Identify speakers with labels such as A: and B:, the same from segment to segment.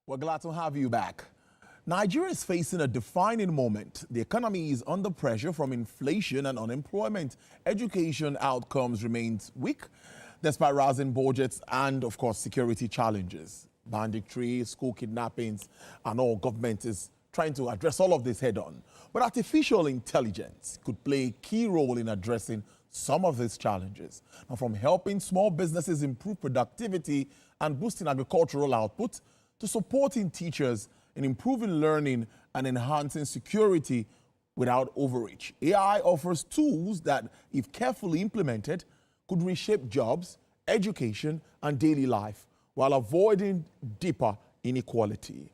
A: We're glad to have you back. Nigeria is facing a defining moment. The economy is under pressure from inflation and unemployment. Education outcomes remains weak despite rising budgets and, of course, security challenges. Banditry, school kidnappings, and all government is trying to address all of this head on. But artificial intelligence could play a key role in addressing some of these challenges. Now, from helping small businesses improve productivity and boosting agricultural output, to supporting teachers in improving learning and enhancing security without overreach. AI offers tools that, if carefully implemented, could reshape jobs, education, and daily life while avoiding deeper inequality.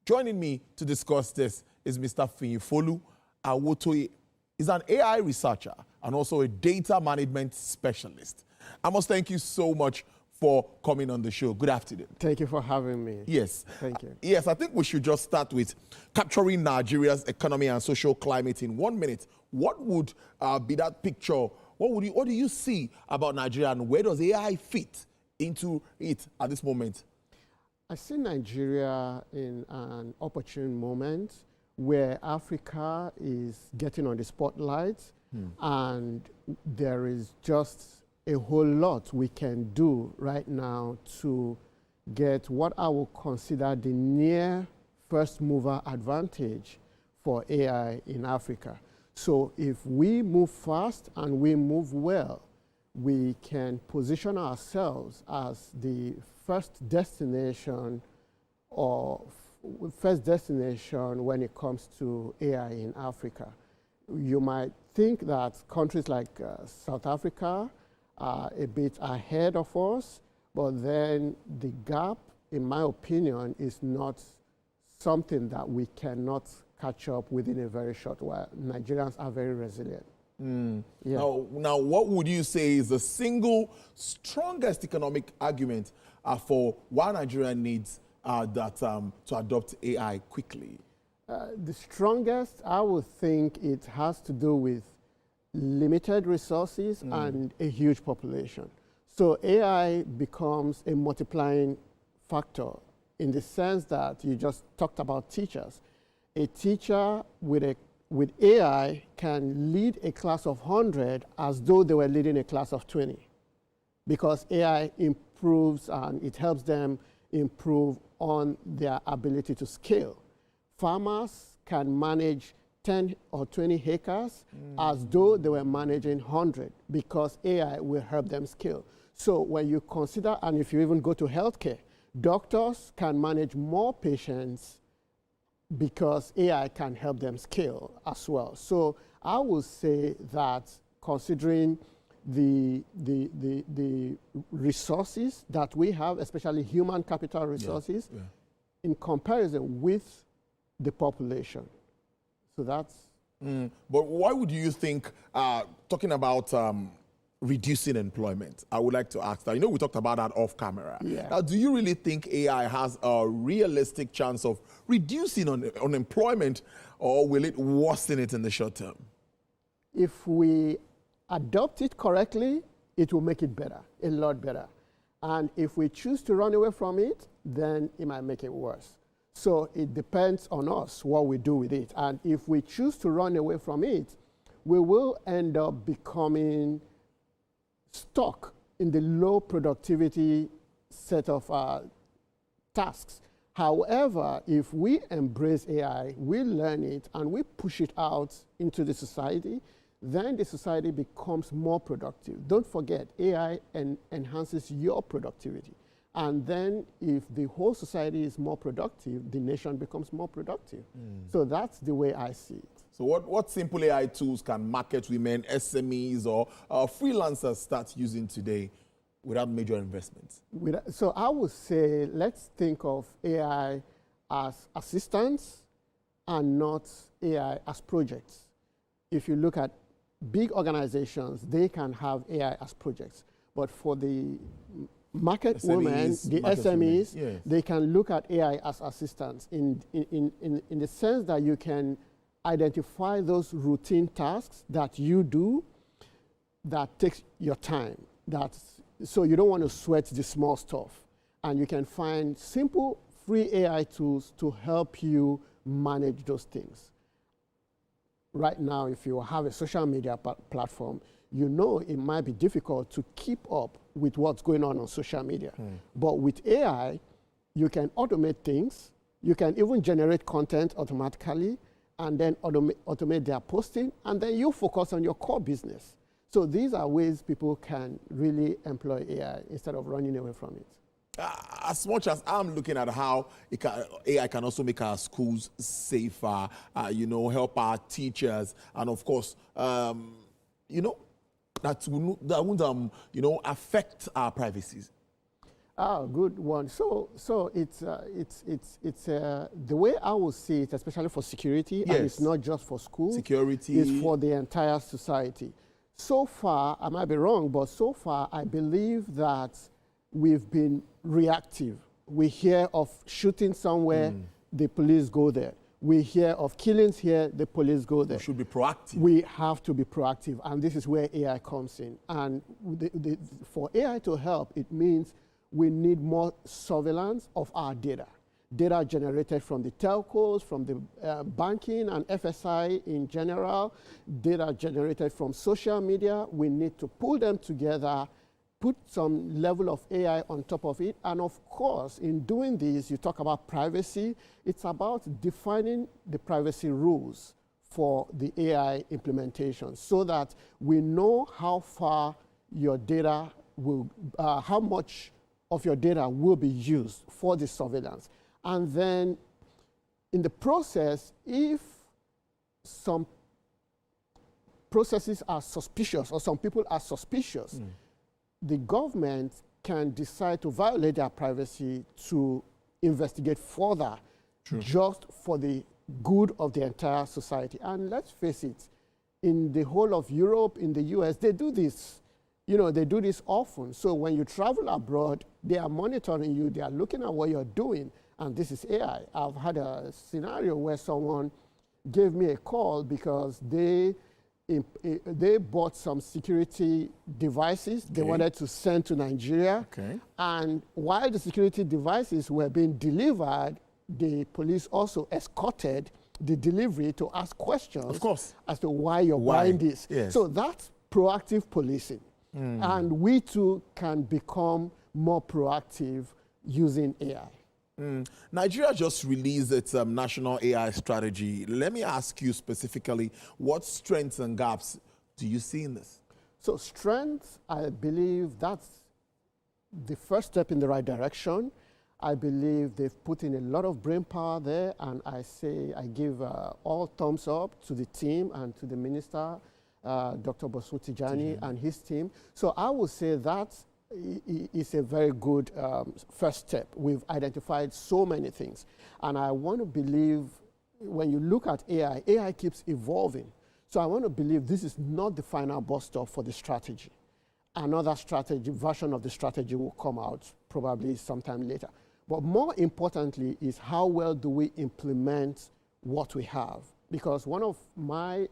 A: Joining me to discuss this is Mr. Fiyinfolu Awotoye. He's an AI researcher and also a data management specialist. I must thank you so much for coming on the show. Good afternoon.
B: Thank you for having me.
A: Yes.
B: Thank you.
A: Yes, I think we should just start with capturing Nigeria's economy and social climate in 1 minute. What would be that picture? What do you see about Nigeria, and where does AI fit into it at this moment?
B: I see Nigeria in an opportune moment where Africa is getting on the spotlight, and there is just a whole lot we can do right now to get what I will consider the near first mover advantage for AI in Africa. So if we move fast and we move well, we can position ourselves as the first destination when it comes to AI in Africa. You might think that countries like South Africa are a bit ahead of us, but then the gap, in my opinion, is not something that we cannot catch up within a very short while. Nigerians are very resilient. Yeah.
A: Now, what would you say is the single strongest economic argument for why Nigeria needs to adopt AI quickly?
B: The strongest, I would think it has to do with limited resources and a huge population. So AI becomes a multiplying factor in the sense that you just talked about teachers. A teacher with AI can lead a class of 100 as though they were leading a class of 20, because AI improves and it helps them improve on their ability to scale. Farmers can manage 10 or 20 acres as though they were managing 100, because AI will help them scale. So when you consider, and if you even go to healthcare, doctors can manage more patients because AI can help them scale as well. So I would say that considering the resources that we have, especially human capital resources, in comparison with the population. So that's...
A: But why would you think, talking about reducing employment, I would like to ask that. You know, we talked about that off camera.
B: Yeah.
A: Now, do you really think AI has a realistic chance of reducing unemployment, or will it worsen it in the short term?
B: If we adopt it correctly, it will make it better, a lot better. And if we choose to run away from it, then it might make it worse. So it depends on us what we do with it. And if we choose to run away from it, we will end up becoming stuck in the low productivity set of tasks. However, if we embrace AI, we learn it, and we push it out into the society, then the society becomes more productive. Don't forget, AI enhances your productivity. And then if the whole society is more productive, the nation becomes more productive. So that's the way I see it.
A: So what simple AI tools can market women, SMEs, or freelancers start using today without major investments?
B: So I would say, let's think of AI as assistance and not AI as projects. If you look at big organizations, they can have AI as projects. But for the market women, the SMEs, they can look at AI as assistance in the sense that you can identify those routine tasks that you do that takes your time. So you don't want to sweat the small stuff. And you can find simple free AI tools to help you manage those things. Right now, if you have a social media platform, you know it might be difficult to keep up with what's going on social media. But with AI, you can automate things. You can even generate content automatically and then automate their posting, and then you focus on your core business. So these are ways people can really employ AI instead of running away from it.
A: As much as I'm looking at how AI can also make our schools safer, you know, help our teachers, and of course, you know, that won't, you know, affect our privacies.
B: Ah, good one. So it's the way I will see it, especially for security,
A: Yes.
B: and it's not just for schools.
A: Security.
B: It's for the entire society. So far, I might be wrong, but so far, I believe that we've been reactive. We hear of shooting somewhere, the police go there. We hear of killings here, the police go there.
A: We should be proactive.
B: We have to be proactive, and this is where AI comes in. And for AI to help, it means we need more surveillance of our data. Data generated from the telcos, from the banking and FSI in general, data generated from social media. We need to pull them together, put some level of AI on top of it. And of course, in doing this, you talk about privacy. It's about defining the privacy rules for the AI implementation so that we know how far your data will, how much of your data will be used for the surveillance. And then in the process, if some processes are suspicious or some people are suspicious, the government can decide to violate their privacy to investigate further, just for the good of the entire society. And let's face it, in the whole of Europe, in the US, they do this. You know, they do this often. So when you travel abroad, they are monitoring you, they are looking at what you're doing, and this is AI. I've had a scenario where someone gave me a call because they bought some security devices they wanted to send to Nigeria. And while the security devices were being delivered, the police also escorted the delivery to ask questions, of course, as to why you're buying this. Yes. So that's proactive policing. And we too can become more proactive using AI.
A: Nigeria just released its national AI strategy. Let me ask you specifically, what strengths and gaps do you see in this?
B: So strengths, I believe that's the first step in the right direction. I believe they've put in a lot of brain power there, and I give all thumbs up to the team and to the minister, Dr. Bosun Tijani and his team. So I would say that is a very good first step. We've identified so many things. And I want to believe when you look at AI, AI keeps evolving. So I want to believe this is not the final bus stop for the strategy. Another strategy, version of the strategy will come out probably sometime later. But more importantly is how well do we implement what we have? Because one of my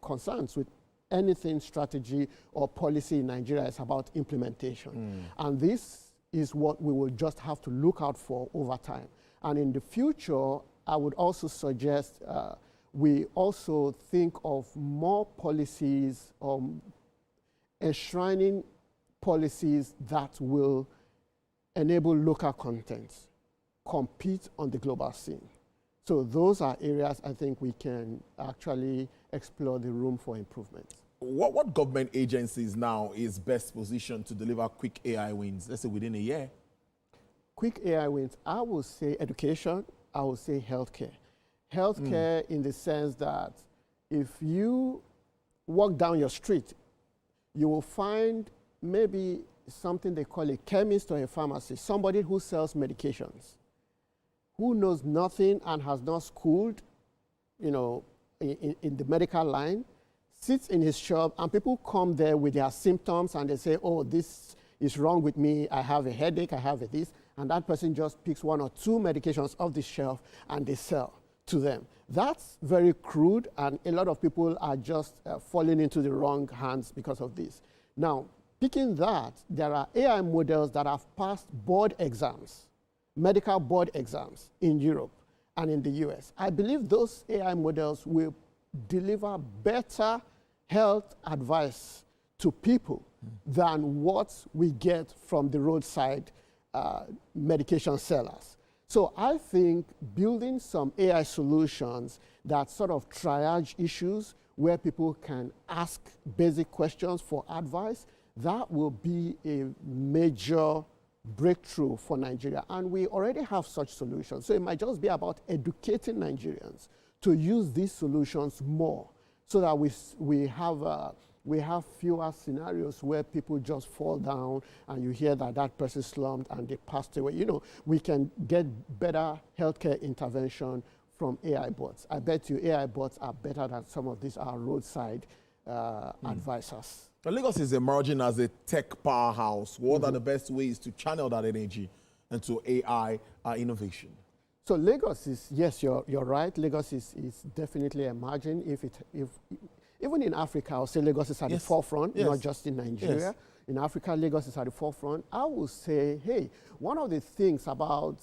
B: concerns with anything strategy or policy in Nigeria is about implementation. And this is what we will just have to look out for over time. And in the future, I would also suggest we also think of more policies, enshrining policies that will enable local content compete on the global scene. So those are areas I think we can actually explore the room for improvement.
A: What government agencies now is best positioned to deliver quick AI wins, let's say within a year?
B: Quick AI wins, I will say education, I will say healthcare. Healthcare in the sense that if you walk down your street, you will find maybe something they call a chemist or a pharmacist, somebody who sells medications, who knows nothing and has not schooled, you know, in the medical line, sits in his shop, and people come there with their symptoms and they say, oh, this is wrong with me, I have a headache, I have a this, and that person just picks one or two medications off the shelf and they sell to them. That's very crude, and a lot of people are just falling into the wrong hands because of this. Now, picking that, there are AI models that have passed board exams medical board exams in Europe and in the US. I believe those AI models will deliver better health advice to people than what we get from the roadside medication sellers. So I think building some AI solutions that sort of triage issues where people can ask basic questions for advice, that will be a major breakthrough for Nigeria. And we already have such solutions. So it might just be about educating Nigerians to use these solutions more so that we have fewer scenarios where people just fall down and you hear that that person slumped and they passed away. You know, we can get better healthcare intervention from AI bots. I bet you AI bots are better than some of these our roadside advisors.
A: But Lagos is emerging as a tech powerhouse. What are the best ways to channel that energy into AI innovation?
B: So Lagos is, yes, you're right. Lagos is definitely emerging. Even in Africa, I'll say Lagos is at the forefront, not just in Nigeria. Yes. In Africa, Lagos is at the forefront. I will say, hey, one of the things about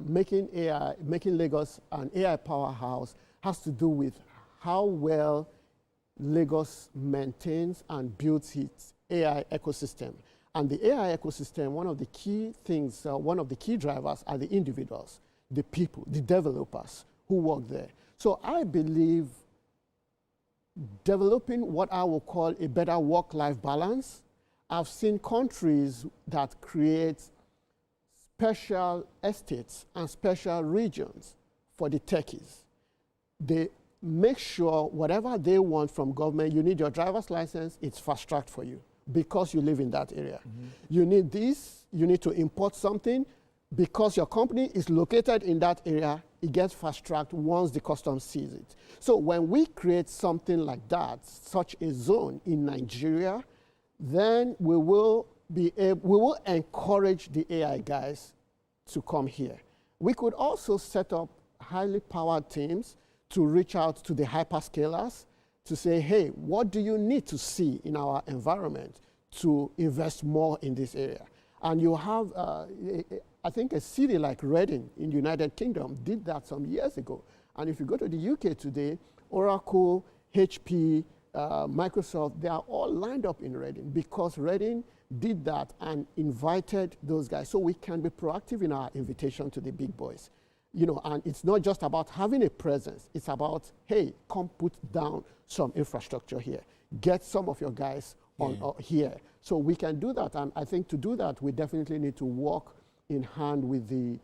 B: making Lagos an AI powerhouse has to do with how well Lagos maintains and builds its AI ecosystem. And the AI ecosystem, one of the key things, one of the key drivers are the individuals, the people, the developers who work there. So I believe developing what I will call a better work-life balance. I've seen countries that create special estates and special regions for the techies. They make sure whatever they want from government, you need your driver's license, it's fast-tracked for you because you live in that area. You need this, you need to import something, because your company is located in that area, it gets fast-tracked once the customs sees it. So when we create something like that, such a zone in Nigeria, then we will encourage the AI guys to come here. We could also set up highly powered teams to reach out to the hyperscalers to say, hey, what do you need to see in our environment to invest more in this area? And you have, I think a city like Reading in the United Kingdom did that some years ago. And if you go to the UK today, Oracle, HP, Microsoft, they are all lined up in Reading because Reading did that and invited those guys. So we can be proactive in our invitation to the big boys. You know, and it's not just about having a presence. It's about, hey, come put down some infrastructure here. Get some of your guys on here. So we can do that. And I think to do that, we definitely need to work in hand with the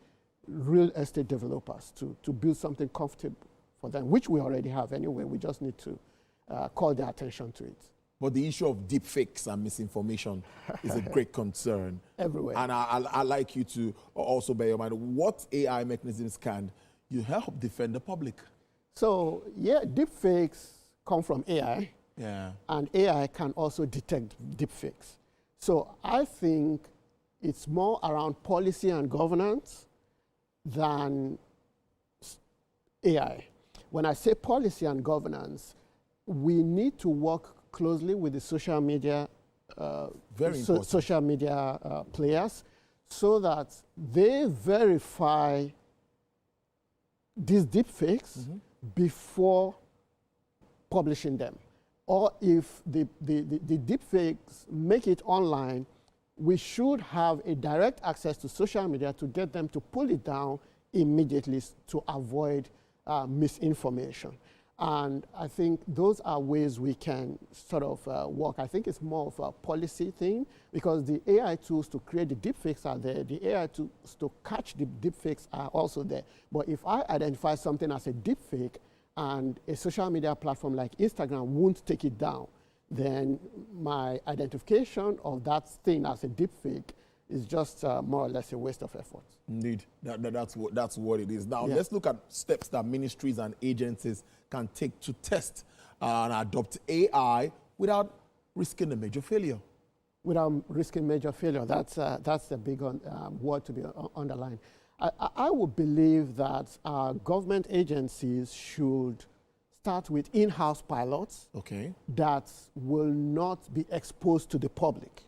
B: real estate developers to build something comfortable for them, which we already have anyway. We just need to call their attention to it.
A: But the issue of deepfakes and misinformation is a great concern.
B: Everywhere.
A: And I'd like you to also bear in mind, what AI mechanisms can you help defend the public?
B: So, yeah, deepfakes come from AI.
A: Yeah.
B: And AI can also detect deepfakes. So I think it's more around policy and governance than AI. When I say policy and governance, we need to work closely with the social media players so that they verify these deepfakes before publishing them. Or if the deepfakes make it online, we should have a direct access to social media to get them to pull it down immediately to avoid misinformation. And I think those are ways we can sort of work. I think it's more of a policy thing because the AI tools to create the deepfakes are there. The AI tools to catch the deepfakes are also there. But if I identify something as a deepfake and a social media platform like Instagram won't take it down, then my identification of that thing as a deepfake is just more or less a waste of effort.
A: Indeed, that's what it is. Now, let's look at steps that ministries and agencies can take to test and adopt AI without risking a major failure.
B: Without risking major failure, that's a big word to be underlined. I would believe that government agencies should start with in-house pilots that will not be exposed to the public,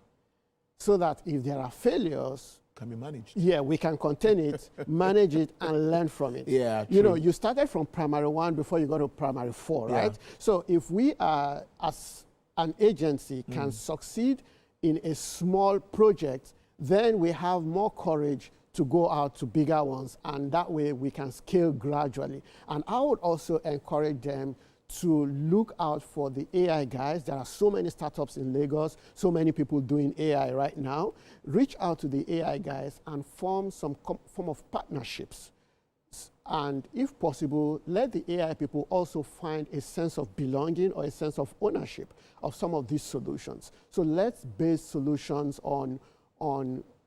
B: so that if there are failures,
A: can be managed.
B: Yeah, we can contain it, manage it, and learn from it.
A: Yeah,
B: you know,
A: true.
B: you started from primary 1 before you got to primary 4,
A: Yeah.
B: right? So if we are, as an agency, can succeed in a small project, then we have more courage to go out to bigger ones, and that way we can scale gradually. And I would also encourage them to look out for the AI guys. There are so many startups in Lagos, so many people doing AI right now. Reach out to the AI guys and form some form of partnerships. And if possible, let the AI people also find a sense of belonging or a sense of ownership of some of these solutions. So let's base solutions on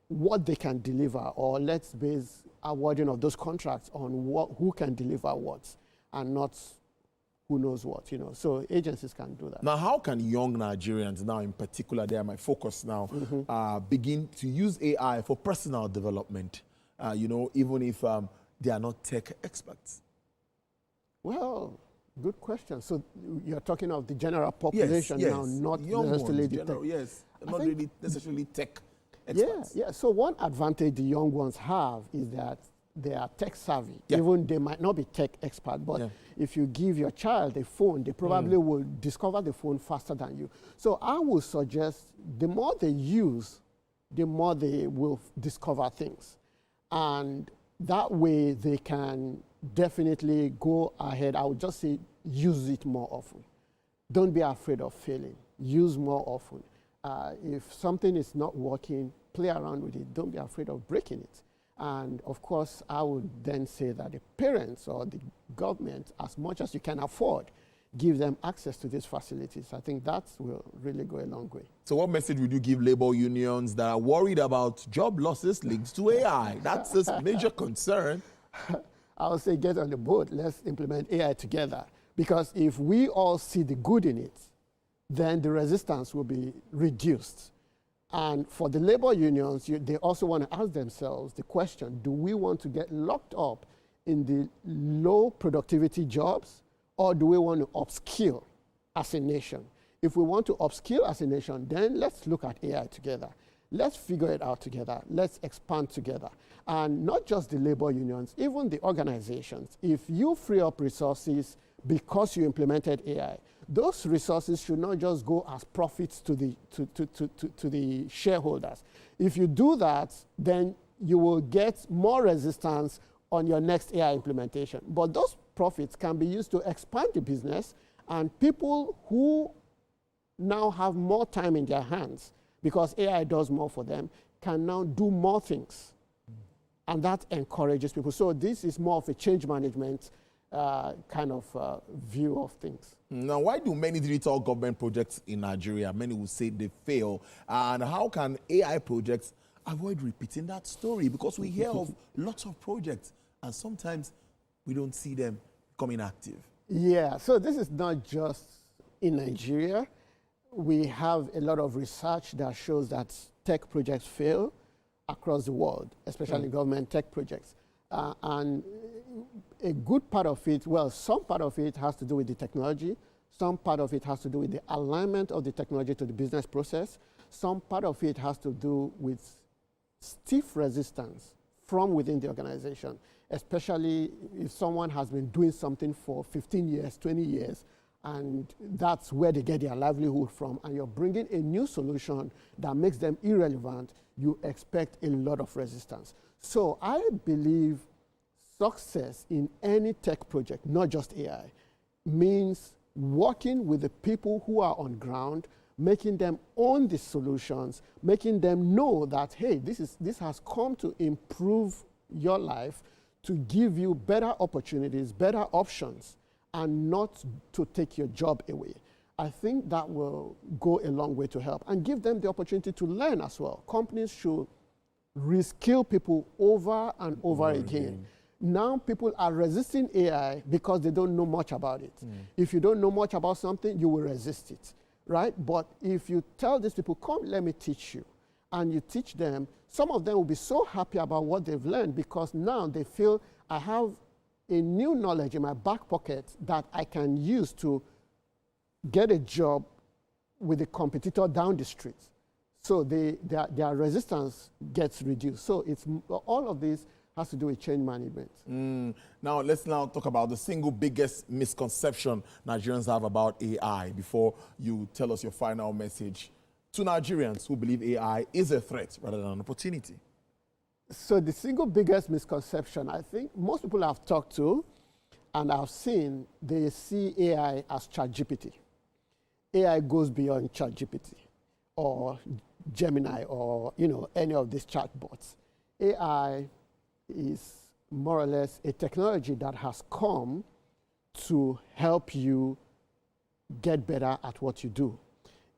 B: what they can deliver, or let's base awarding of those contracts on who can deliver what, and not who knows what, you know. So agencies can do that.
A: Now, how can young Nigerians now in particular, they are my focus now, begin to use AI for personal development, you know, even if they are not tech experts?
B: Well, good question. So you're talking of the general population
A: yes,
B: now, not
A: young
B: necessarily
A: ones,
B: the tech.
A: yes, not
B: think-
A: really necessarily tech experts.
B: Yeah. So one advantage the young ones have is that they are tech savvy.
A: Yeah.
B: Even they might not be tech expert, but
A: Yeah.
B: if you give your child a phone, they probably will discover the phone faster than you. So I would suggest the more they use, the more they will discover things. And that way they can definitely go ahead. I would just say use it more often. Don't be afraid of failing. Use more often. If something is not working, play around with it. Don't be afraid of breaking it. And of course, I would then say that the parents or the government, as much as you can afford, give them access to these facilities. I think that will really go a long way.
A: So what message would you give labor unions that are worried about job losses linked to AI? That's a major concern.
B: I would say get on the boat. Let's implement AI together. Because if we all see the good in it, then the resistance will be reduced. And for the labor unions, they also want to ask themselves the question, do we want to get locked up in the low productivity jobs, or do we want to upskill as a nation? If we want to upskill as a nation, then let's look at AI together. Let's figure it out together. Let's expand together. And not just the labor unions, even the organizations. If you free up resources because you implemented AI, those resources should not just go as profits to the shareholders. If you do that, then you will get more resistance on your next AI implementation. But those profits can be used to expand the business, and people who now have more time in their hands because AI does more for them can now do more things. And that encourages people. So this is more of a change management kind of view of things.
A: Now, why do many digital government projects in Nigeria, many will say they fail? And how can AI projects avoid repeating that story? Because we hear of lots of projects, and sometimes we don't see them becoming active.
B: Yeah, so this is not just in Nigeria. We have a lot of research that shows that tech projects fail across the world, especially government tech projects. And a good part of it, well, some part of it has to do with the technology. Some part of it has to do with the alignment of the technology to the business process. Some part of it has to do with stiff resistance from within the organization, especially if someone has been doing something for 15 years, 20 years, and that's where they get their livelihood from, and you're bringing a new solution that makes them irrelevant, you expect a lot of resistance. So I believe success in any tech project, not just AI, means working with the people who are on ground, making them own the solutions, making them know that, hey, this has come to improve your life, to give you better opportunities, better options, and not to take your job away. I think that will go a long way to help, and give them the opportunity to learn as well. Companies should reskill people over and over again. Now people are resisting AI because they don't know much about it. If you don't know much about something, you will resist it, right? But if you tell these people, come, let me teach you, and you teach them, some of them will be so happy about what they've learned because now they feel, I have a new knowledge in my back pocket that I can use to get a job with a competitor down the street. So their resistance gets reduced. So all of this has to do with change management.
A: Now, let's talk about the single biggest misconception Nigerians have about AI before you tell us your final message to Nigerians who believe AI is a threat rather than an opportunity.
B: So the single biggest misconception, I think most people I've talked to and I've seen, they see AI as ChatGPT. AI goes beyond ChatGPT or Gemini or any of these chatbots. AI is more or less a technology that has come to help you get better at what you do.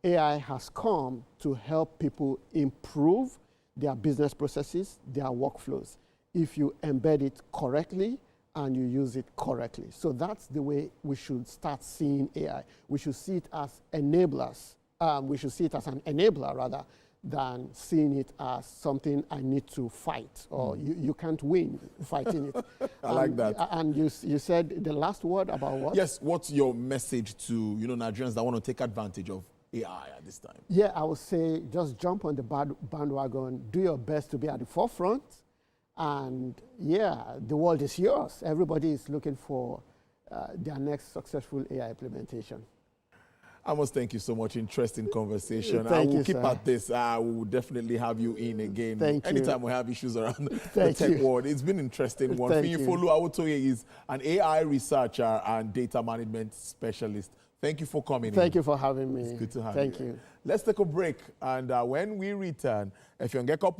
B: AI has come to help people improve their business processes, their workflows, if you embed it correctly and you use it correctly. So that's the way we should start seeing AI. We should see it as enablers. We should see it as an enabler rather than seeing it as something I need to fight or you can't win fighting it.
A: I like that.
B: And you said the last word about what?
A: Yes, what's your message to Nigerians that want to take advantage of AI at this time?
B: Yeah, I would say just jump on the bandwagon, do your best to be at the forefront, and yeah, the world is yours. Everybody is looking for their next successful AI implementation.
A: I must thank you so much. Interesting conversation.
B: Thank
A: I will
B: you,
A: keep
B: sir.
A: at this. I will definitely have you in again.
B: Thank you.
A: Anytime we have issues around the
B: Thank
A: tech
B: you.
A: world. It's been an interesting one.
B: Thank you.
A: Fiyinfolu Awotoye is an AI researcher and data management specialist. Thank you for coming in.
B: Thank you for having me.
A: It's good to have you.
B: Thank you.
A: Let's take a break. And when we return, if you get couple